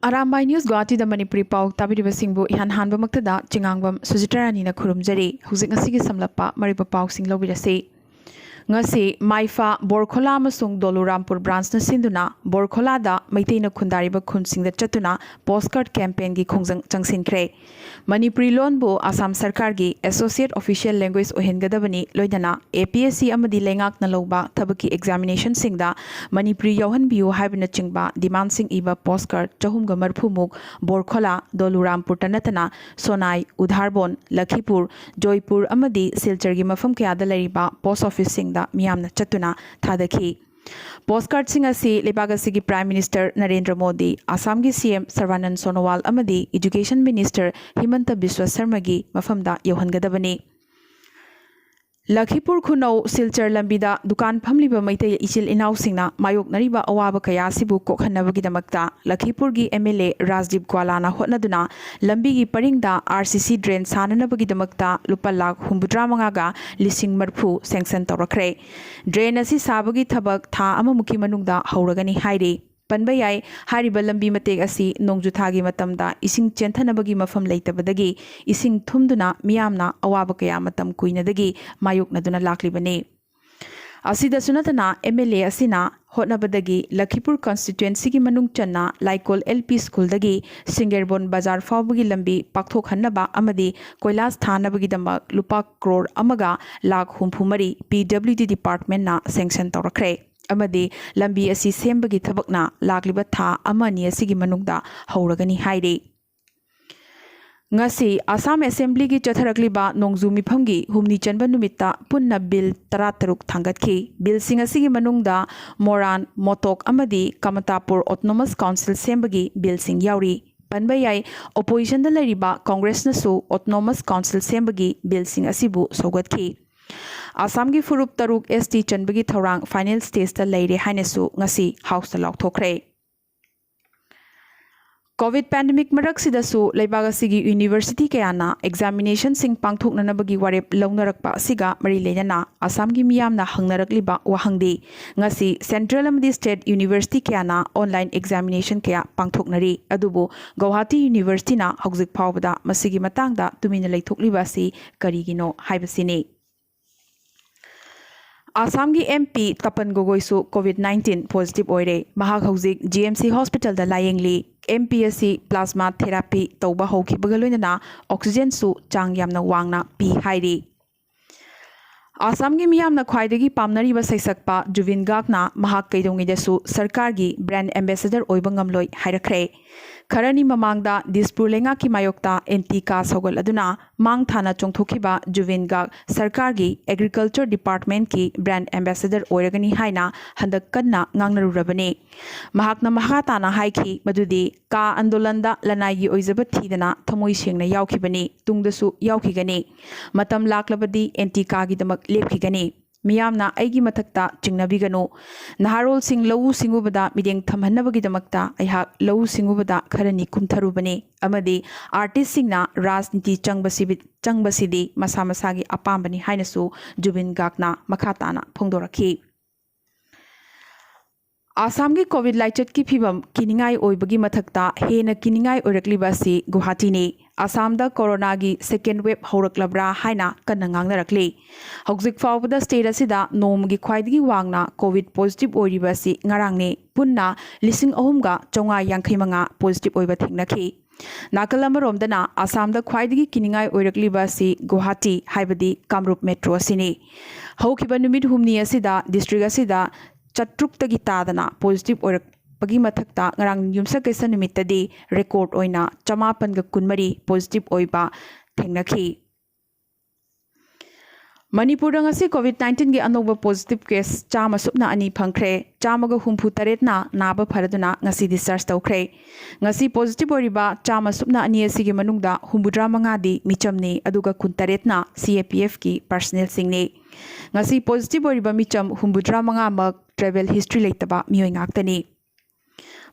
Arambai news Guwahati Manipuri पाउ ताबिरिबसिंगबु इहान हानबमक्तदा चिंगांगबम सुजित्रारानीना खुरुमजरी हुजिक ngasiगी samlappa mariba pausing lobirase ngasi maifa borkhola amasung dolurampur branch na sinduna borkhola da maiteina khundariba khunsingda chatuna postcard campaign gi khongjang changsinkhre manipuri lon bu assam sarkar gi associate official language ohengadabani loidana APSC amadi lengak na loba thabaki examination singda manipuri yauhan biu haibna chingba demand sing iba postcard chahumga marphumuk borkhola dolurampur tanatana sonai udharbon lakhipur joypur amadi silchar gi mafam kayada lariba post office singda मियामना चतुना थादखी postcard सिंह असि लेबाग असि prime minister Narendra Modi Assam की CM Sarbananda Sonowal अमदी education minister Himanta Biswa Sarma की मफमदा यौहनगदबनी लखीपुर खुनौ सिलचर लंबीदा दुकान फमलिबा मैतै इचिल इनाउसिंगना मायोकनरिबा अवाब कया सिबु कोखन्नबगिदमक्ता लखीपुर की MLA राजदीप ग्वालाना होटनदुना लंबी की परिंगदा RCC ड्रेन साननबगिदमक्ता लुपा लाख 65 गा लिसिंग मरफु सैंक्शन तौरखरे ड्रेन असि साबगी थबक था अममुखी मनुंगदा हौरगनी हाइरे पनबा याय हारिबा लंबी मतेक असि नोंजुथागी मतमदा इसिंग चेंथनबगी मफम लेतबदगी इसिंग थुमदुना मियामना अवाब कया मतम कुइनदगी मायोकनदुना लाक्लिबने असिदसुनतना MLA असिना होटनबदगी लखीपुर कॉन्स्टिट्युएंसी की मनुंग चन्ना लाइकोल LP स्कूलदगी सिंगेरबोन बाजार फावबगी लंबी पाक्थोखन्नबा अमदी कोइलास थानबगीदमक लुपा करोड़ अमगा लाख 64 PWD डिपार्टमेंट ना सैंक्शन तौरखरे अमदी लंबी असि सेमबगी थबकना लाक्लिबा था अमनी असिगी मनुंगदा हौरगनी हाइरे ngasi Assam Assembly की चथरकलिबा नोंजू मिफमगी हुमनी चनबा नुमित्ता पुन्ना बिल 33 थांगतखी बिल सिंग असिगी मनुंगदा मोरान मोटोक अमदी कमतापुर ऑटोनोमस काउंसिल सेमबगी बिल सिंग याउरी पनबा याय ओपोजिशन दा लरिबा कांग्रेस नसु ऑटोनोमस काउंसिल सेमबगी बिल सिंग असिबु सोगतखी आसाम की फुरुप तरुक ST चनबगी थौरांग फाइनल स्टेज ता लैरे हाइनेसु ngasi हाउस ता लौथोखरे कोविड पैंडेमिक मरक्सिदसु लेबागसिगी यूनिवर्सिटी कयाना एग्जामिनेशन सिंग पांगथोकननबगी वारेप लौनरकपा सिगा मरी लेना आसाम की मियामना हंगनरकलिबा वहंगदी ngasi सेंट्रल अमदी स्टेट यूनिवर्सिटी कयाना ऑनलाइन एग्जामिनेशन कया पांगथोकनरी अदुबो गुवाहाटी यूनिवर्सिटी ना हौजिक फावबदा मसिगी मतांगदा तुमिना लेथोकलिबासी करिगिनो हाइबसिनी आसाम की MP तपन गोगोइसु COVID-19 पॉजिटिव ओइरे महाक हौजिक GMC हॉस्पिटल दा लायेंगली MP असि प्लाज्मा थेरापी तौबा हौखिबगा लोइनना ऑक्सीजन सु चांग यामना वांगना पी हाइरी आसाम की मियामना ख्वाइदगी पामनरीबा सैसकपा जुविन गाकना महाक कैदोंगिदसु सरकार की ब्रांड एम्बेसडर ओइबा ngamloi हाइरखरे खरनी ममांगदा दिसपुर लेंगा की मायोक्ता एंटी का सौगल अदुना मांग थाना चोंथोखिबा जुविन गाक सरकार की एग्रीकल्चर डिपार्टमेंट की ब्रांड एम्बेसडर ओइरगनी हाइना हंदक कन्ना ngangnarurabane महाकना महाताना हाइखी मदुदी का आंदोलनदा लनाई ओइजबा थीदना थमोइ सेंगना यावखिबनी तुंगदसु यावखिगनी मतम लाक्लबदी एंटी का गिदमक लेपखिगनी मियामना ऐगी मथक्ता चिंगनबिगनो नहारोल सिंग लऊ सिंगुबदा मिदेंग थमहन्नबगिदमक्ता अयहाक लऊ सिंगुबदा खरनी कुमथरुबने अमदी आर्टिस्ट सिंगना राजनीति चंगबसिदी मसा मसागी अपाम्बनी हाइनसु जुबिन गाकना मखाताना फोंदोरखी आसाम की कोविड लाइचट की फिवम किनिंगाई ओइबगी मथक्ता हेना किनिंगाई ओरकलिबासी गुवाहाटी ने आसाम दा कोरोना की सेकेंड वेव हौरकलब्रा हाइना कन्ना ngangnarakli हौजिक फावबदा स्टेट असिदा नोमगी ख्वाइदगी वांगना कोविड पॉजिटिव ओइरिबासी ngarangने पुन्ना 3,995 पॉजिटिव ओइबा थेंगनाखी नाकल अमरोमदना आसाम दा ख्वाइदगी किनिंगाई ओइरकलिबासी गुवाहाटी हाइबदी कामरूप मेट्रो असिनी हौखिबा नुमित हुमनी असिदा डिस्ट्रिक्ट असिदा चट्रुक्तगी तादना पॉजिटिव ओइरकपगी मथक्ता ngarang yumsak kaisa numittadi record oina 513 positive ओइबा थेंगनाखी मणिपुर ngasi COVID-19 की अनोबा पॉजिटिव केस चामा सुपना अनि फंखरे चामागा हुम्फु तरेतना नाबा फरदुना ngasi डिस्चार्ज तौखरे ngasi पॉजिटिव ओरिबा चामा सुपना अनि असिगी मनुंगदा 65 दी मिचमने अदुगा कुंतरेतना CAPF की पर्सनल सिंगने ngasi पॉजिटिव ओरिबा मिचम 65 मक ट्रेवल हिस्ट्री लेतबा मियोय ngaktani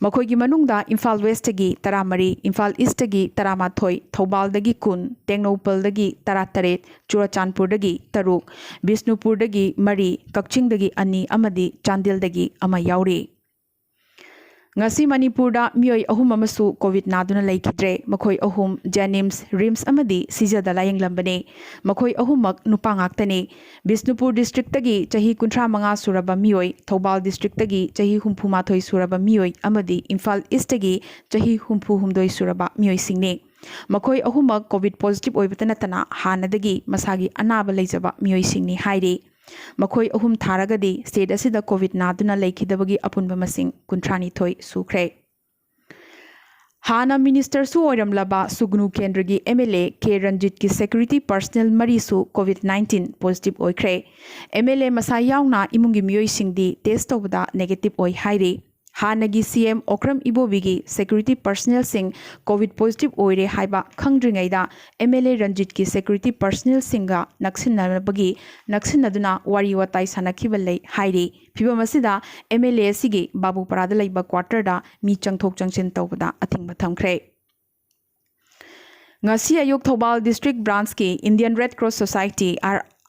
मखोगी मनुंगदा इम्फाल वेस्टगी 13 इम्फाल ईस्टगी 13 थौबालदगी 10 टेक्नोपलदगी 13 चुराचांदपुरदगी 3 बिष्णुपुरदगी 4 कक्चिंगदगी 2 अमदी चांदिलदगी 1 याउरी ngasi Manipurda mioi ahum amasu covid naduna laikidre makhoi ahum Janims Rims amadi Sijada layeng lambane makhoi ahumak nupa ngaktani Bisnupur district tagi chahi 35 suraba mioi Thoubal district tagi chahi 34 suraba mioi amadi Imphal East tagi chahi 34 suraba mioi singni makhoi ahumak covid positive oibata natana hanadagi masagi anaba leijaba mioi singni hairi makhoi ahum tharagadi state asida covid naduna laikidabagi apunba masing 39 sukre Hana Minister su oiramlaba Sugnu Kendragi MLA K Ranjit ki security personnel marisu COVID-19 positive oikre MLA masa yauna imungi miyoi singdi test tawda negative oi hairi Hanagi CM Okram Ibobigi security personnel sing COVID positive oire haiba khangdringaida MLA Ranjit ki security personnel singa naksinaduna wari watai sanakiba lei hairi phibamasida MLA sigi Babu Parada laiba quarter da mi changthok changchin tawda athingba thamkhre ngasi ayok Thoubal district branch ki Indian Red Cross Society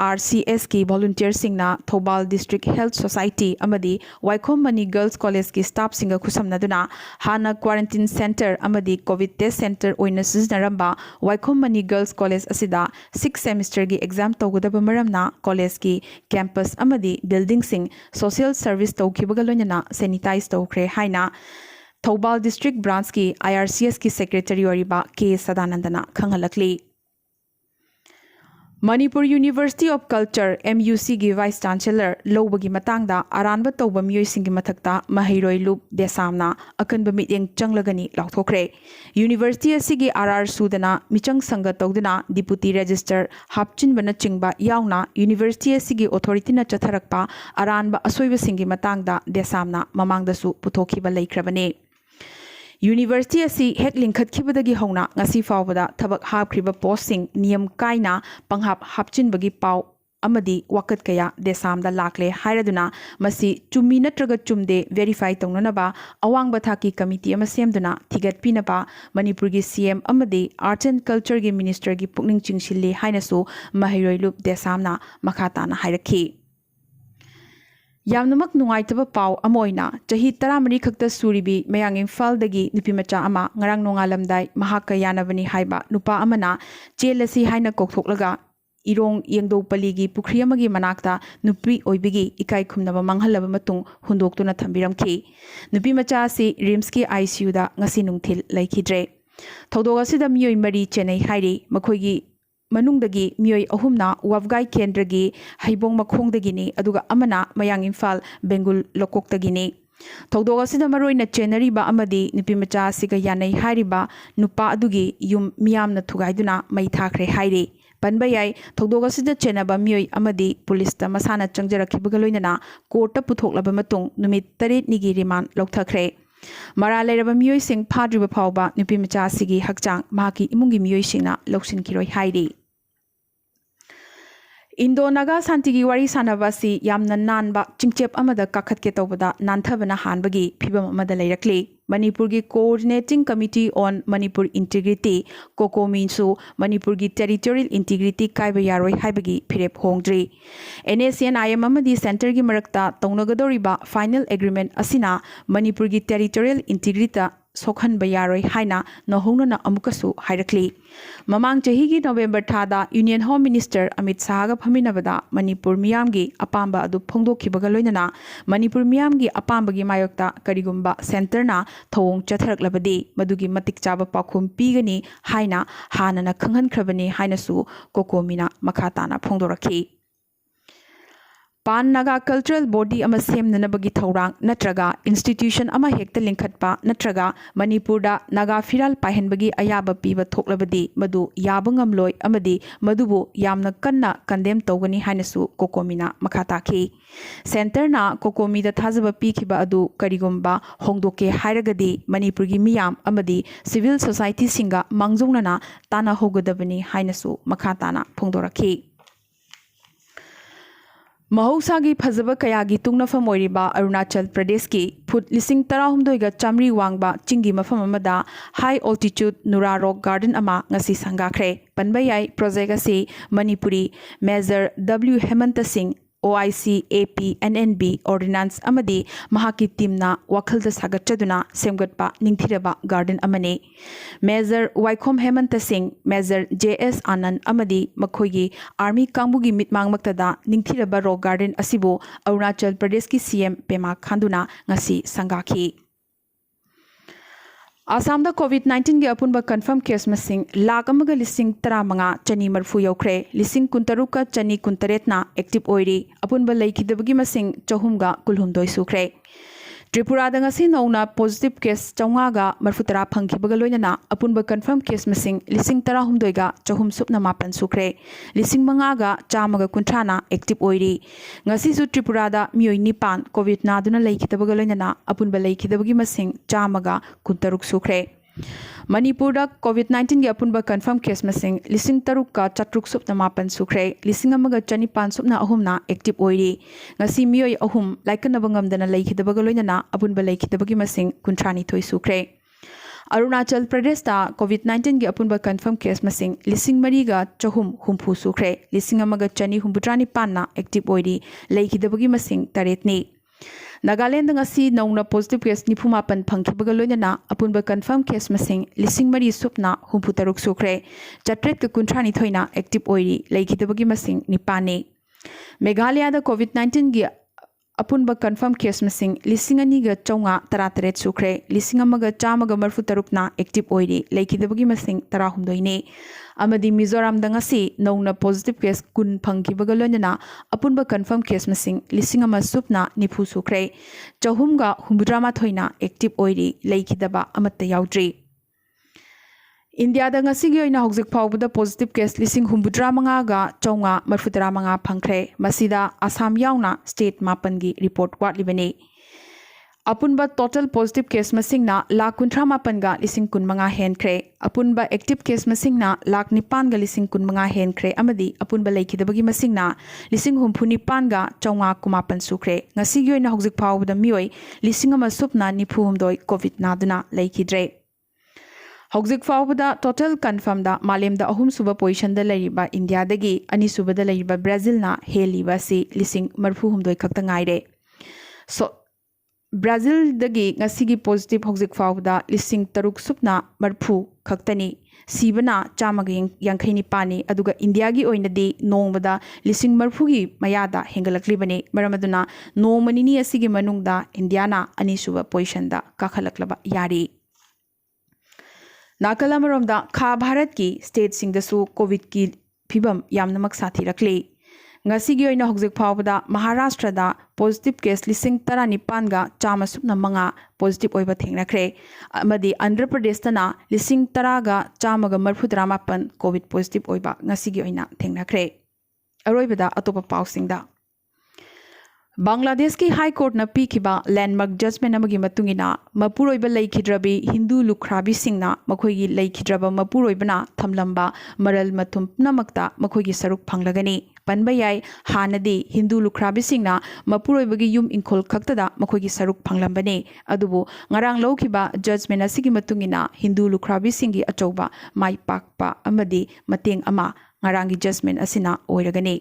RCS की volunteer सिंगना Thoubal District Health Society amadi Waikhom Mani Girls College की staff singa khusamnaduna hana quarantine center amadi covid test center oina siznaramba Waikhom Mani Girls College asida 6th semester की exam tawgadaba maramna college की campus amadi building sing social service tawkhibaga loinana sanitize tawkhre haina Thoubal District Branch की IRCS की secretary oriba K Sadanandana khangalakli Manipur University of Culture MUC gi Vice Chancellor Lobagi matangda aranba tawba miyoi singi mathakta Mahairoi Lup Desamna akanba mityeng changlagani lauthokre University asigi RR Sudana michang sanga tawduna Deputy Register hapchin bana chingba yauna University asigi authority na chatharakpa aranba asoiba singi matangda Desamna mamangdasu puthokhiba laikhrabane University asi hek lingkhat khibadagi hona ngasi fawbada thabak hapkhriba posting niyam kaina panghap hapchin bagi paw amadi wakat kaya desamda lakle hairaduna masi chummi natraga chumde verify tongnaba awangba thaki committee ama semduna thigat pinaba Manipur gi CM amadi Arts and Culture gi Minister gi pukning chingsilli hainasu Mahairoi Lup Desamna makhatana hairakhi Yamnamak nungaitaba paw amoina chahi 13 khakta suribi mayang Imphal dagi nupimacha ama ngarang nongalamdai mahaka yanabani haiba nupa amana chelasi haina kokthoklaga irong yengdo paligi pukhri amagi manakta nupi oibigi ikai khumnaba manghalaba matung hundoktuna thambiramki nupimacha si Rims ki ICU da ngasi nungthil laikhidre thodoga sida miyoi mari Chennai hairi makhoigi manungdagi miyoi ahumna wafgai kendragi haibong makhongdagini aduga amana mayang Imphal Bengul lokoktagini thodoga sida maroina chenari ba amadi nupimacha siga yanai hairiba nupa adugi yum miyamna thugaiduna mai thakre hairi panbayai thodoga sida chenaba miyoi amadi police ta masana changjarakhibaga loinana court ta puthoklaba matung numit 8 nigi remand lokthakre Mara leraba miyoi sing phadriba phawba nupimacha sigi hakchang mahaki imungi miyoi singna loksinkhiroi hairi Indo Naga Santigi wari sanabasi yamna nanba chingchep amada kakhatke tawbada nanthabana hanbagi phibam amada leirakli Manipur gi Coordinating Committee on Manipur Integrity Kokomi su Manipur gi Territorial Integrity kaiba yaroi haibagi phirep hongdri NACNIM amadi center gi marakta tawnagadoriba final agreement asina Manipur gi Territorial Integrity Sokhan Bayaroi Haina no Honana Amukasu Hairakli. Mamang Chahigi November Tada Union Home Minister Amit Sahaga Paminabada Manipur Miyamgi Apamba Adu Pongdo Kibagaloinana Manipur Miyamgi Apambagi Mayokta Karigumba Centerna Thong Chatharak Labadi Madugi Matik Chaba Pakum Pigani Haina Hanana Kanghan Krabani Hainasu Kokomina Makatana Pongdoraki. Pan Naga Cultural Body ama semnanabagi thaurang natraga institution ama hekta linkhatpa natraga Manipurda Naga Firal Pahenbagi ayaba piba thoklabadi madu yabangamloi amadi madubu yamna kanna condemn tawgani hainasu Kokomina makhataki Center na Kokomi da thazaba pikhiba adu karigumba hongdoke hairagadi Manipur gi miyam amadi civil society singa mangjungnana tana hogadabani hainasu makhatana phongdoraki Mahosagi Phazaba Kayagi Tungnafam Oiriba Arunachal Pradesh ki Phut Lising Tarahumdoiga Chamri Wangba Chingi Mafam Amada High Altitude Nura Rock Garden Ama Ngasi Sangakre Panbayai Project asi Manipuri Major W Hemanta Singh OIC AP NNB ordinance amadi mahaki teamna wakhalda sagatchaduna semgatpa ningthiraba garden amane Major Waikhom Hemanta Singh Major JS Anand amadi makhoigi army kangbugi mitmangmaktada ningthiraba rock garden asibu Arunachal Pradesh ki CM Pema Khanduna ngasi sangakhi Assam da COVID-19 के अपुनबा confirm case मसिंग lakh अमगा लिसिंग तरामंगा चनी मरफू यौख्रे लिसिंग कुंतरुका चनी कुंतरेतना active ओइरी अपुनबा लैखिदबगी मसिंग चहुमगा कुलहुमदोय सुख्रे त्रिपुरा दंगसी नौना positive case चौंगागा मरफुतरा फंखिबगा लोइनना अपुनबा confirm case मसिंग लिसिंग तरा हुमदोयगा चहुम सुपना मापन सुख्रे लिसिंग मंगागा चामगा कुंथाना active ओइरी ngasisu Tripura दा मियोय निपान Covid नादुना लैखिदबगा लोइनना अपुनबा लैखिदबगी मसिंग चामगा कुंतरुक सुख्रे मणिपुर COVID-19 के अपुनबा confirm case मसिंग लिसिंग तरुक का चट्रुक सुपना मापन सुख्रे लिसिंग अमगा चनिपान सुपना अहुमना एक्टिव ओइरी ngasi मियोय अहुम लाइकनबा ngamdana लैखिदबगा लोइनना अपुनबा लैखिदबगी मसिंग कुंथ्रानी थोय सुख्रे Arunachal Pradesh da COVID-19 के अपुनबा confirm case मसिंग लिसिंग मरीगा चहुम हुमफु सुख्रे लिसिंग अमगा चनी हुमबुट्रानी पानना एक्टिव ओइरी लैखिदबगी मसिंग तरेतनी Nagaland ngasi nauna positive case nifumapan phangkhibaga loinana apunba confirm case masing lising mari supna humputaruk sukre chatret ka kunthani thoina active oiri leikidabagi masing nipane Meghalaya da COVID-19 gi apunba confirm case masing lising ani ga chaunga taratret sukre lising amaga chamaga marfutarukna active oiri leikidabagi masing tarahumdoine amadi Mizoram da ngasi nauna positive case kun phangkhibaga loinana apunba confirm case masing lising ama supna nifu sukre chahumga humbudrama thoina active oiri leikidaba amatta yaudri India da ngasi gi oina hojik phawbada positive case lising humbudra manga ga chaunga marfutara manga phangkhre masida Assam yauna state mapan gi report watlibani Apunba total positive case masing na lakh kunthra mapan ga lising kun manga henkhre apunba active case masing na lakh nipan ga lising kun manga henkhre amadi apunba leikidabagi masing na lising humpu nipan ga chaunga kumapan sukre ngasi gi oina hojik phawbada mioi lising ama supna nifu humdoi covid naduna leikidre Hojik Fawbada total confirm da Malem da ahum suba position da lariba India dagi ani suba da lariba Brazil na heliba si lising marfu humdoi khakta ngaire so Brazil dagi ngasigi positive hojik Fawbada lising taruk supna marfu khaktani sibana chamaga yankhaini pani aduga India gi oinadi nongmada lising marfu gi mayada hengalaklibani maramaduna nomanini asigi manungda India na ani suba position da kakhalaklaba yari Nakalamaromda Kha Bharat ki state singdasu COVID ki phibam yamnamak sathi rakle ngasi gi oina hojik phawbada Maharashtra da positive case lising tara nipan ga chama supna manga positive oiba thengrakre amadi Andhra Pradesh tana lising tara ga chama ga marfudra mapan COVID positive oiba ngasi gi oina thengrakre aroibada atopa pausingda Bangladesh ki High Court na pikiba landmark judgment amagi matungina mapuroiba leikidrabi Hindu lukhrabi singna makhoigi leikidraba mapuroibana thamlamba maral mathum namakta makhoigi saruk phanglagani panba yai hanadi Hindu lukhrabi singna mapuroibagi yum inkhol khaktada makhoigi saruk phanglambane adubu ngarang laukiba judgment asigi matungina Hindu lukhrabi singi achauba mai pakpa amadi mateng ama ngarangi judgment asina oiragani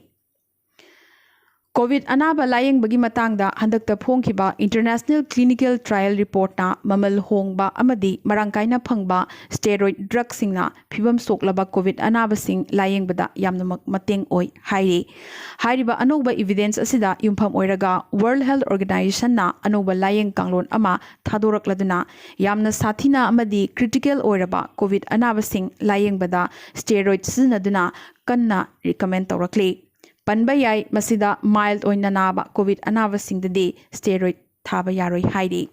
COVID anaba layeng bagi matangda handakta phongkhiba international clinical trial report na mamal hongba amadi marangkaina phangba steroid drug singna phibam soklaba COVID anaba sing layeng bada yamna mateng oi hairiba anoba evidence asida yumpham oiraga World Health Organization na anoba layeng kanglon ama thadorakladuna yamna sathina amadi critical oiraba COVID anaba sing layeng bada steroid siznaduna kanna recommend tawrakli Panba yai masida mild oina naba COVID anaba singdadi steroid thaba yaroi hairi.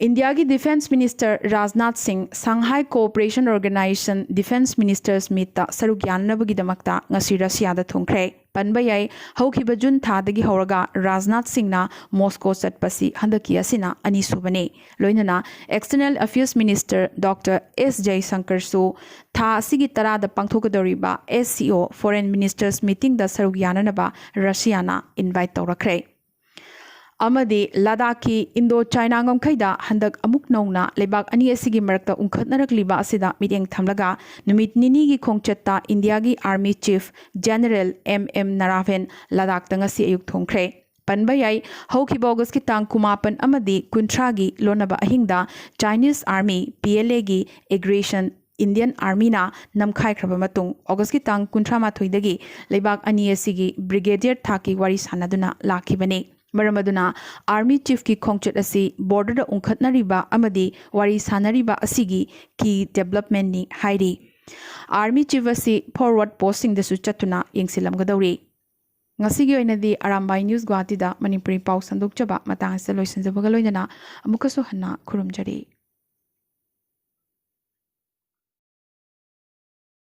India ki Defense Minister Rajnath Singh Shanghai Cooperation Organization Defense Ministers Meet ta saruk yanabagi damakta ngasi Russia da thungkre. Panba yai haukiba June thadagi horaga Rajnath Singh na Moscow satpasi handaki asina ani subane. Loinana External Affairs Minister Dr. S. Jaishankar su tha asigi tara da pangthokadoriba SCO Foreign Ministers Meeting da saruk yananaba Russia na invite tawrakre. amadi ladakhi indo china ngomkhaida handak amuk nongna lebak ani asigi marakta unkhatnarakliba asida miteng thamlaga numit nini gi khongchatta india gi army chief general mm naraven ladak tangasi ayuk thongkhre panba yai haukiba august ki tang kumapan amadi kunthra gi lonaba ahingda chinese army pla gi aggression Indian Army na namkhai khraba matung August ki tang kunthra mathoidagi lebak ani asigi brigadier thaki wari sanaduna lakhibani maramaduna army chief ki khongchat asi border da unkhatnariba amadi wari sanariba asigi ki development ni hairi army chief asi forward posting da su chatuna yengsilamgadawri ngasigi oinadi arambai news guwahati da manipuri pau sandokchaba matang se loisanjabaga loinana amukaso hanna khurumjari